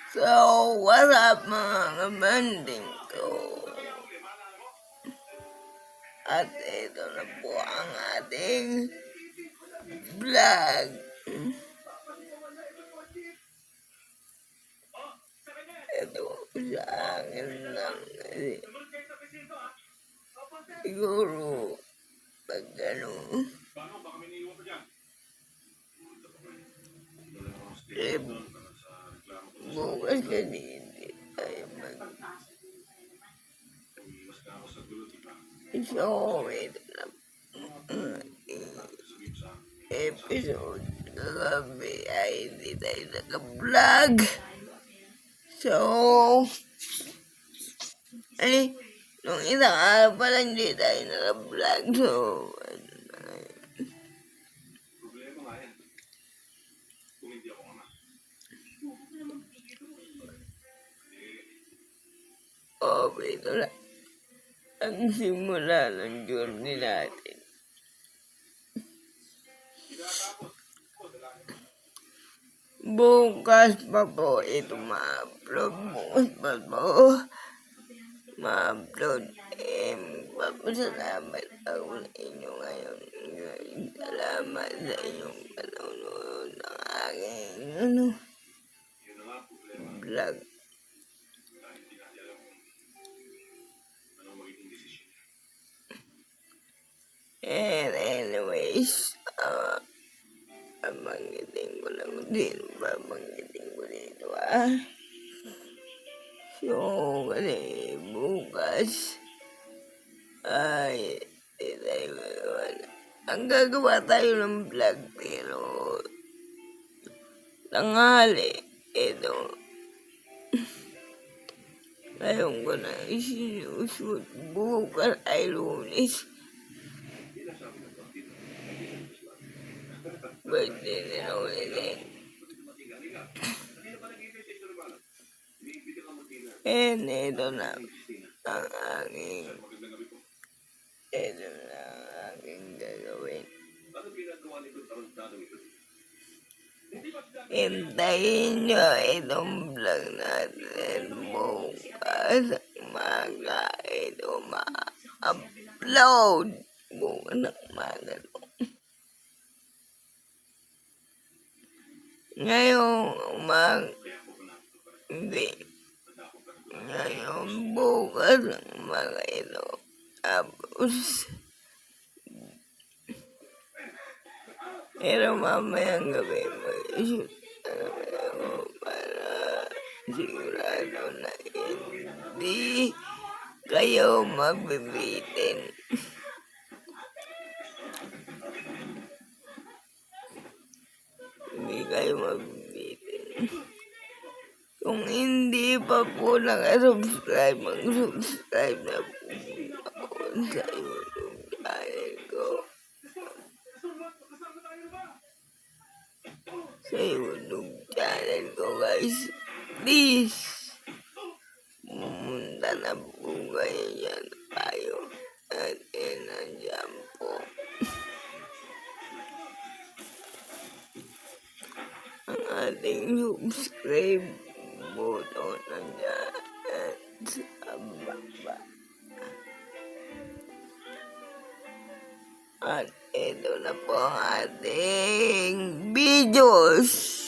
So, what's up mga kabanding ko? At ito na po ang ating vlog. Ito sa akin lang kasi siguro pag bukas kasi hindi tayo so ito na episode kagabi ay hindi tayo naka-vlog. So, nung isang araw pa lang hindi tayo naka-vlog. So, ito na ang simula ng journey natin. Bukas pa po ito ma-upload. Bukas pa po ma-upload. Papasalamat ako sa inyo ngayon. Salamat sa inyong panonood ng aking vlog. And anyways, banggitin ko lang din. Babanggitin ko dito So, kasi bukas ay ang gagawa tayo ng vlog pero tanghali ito ngayon ko na isinushoot. Bukas ay Lunes. Birthday ni Rolex. And ito na ang aking gagawin. Hintayin nyo itong vlog natin bukas umaga. Ito ma-upload bukas ng umaga. Ngayon bukas ng umaga ito. Tapos pero mamayang gabi mag-shoot ako para sigurado na hindi kayo magbibitin. Hindi kayo magbibitin. Kung hindi pa po nakasubscribe, mag-subscribe na po ako sa YouTube channel ko. Sa YouTube channel ko guys, please pumunta na po kayo dyan tayo at nandiyan po ang ating subscribe button nandiyan at sa baba. At ito na po ang ating videos.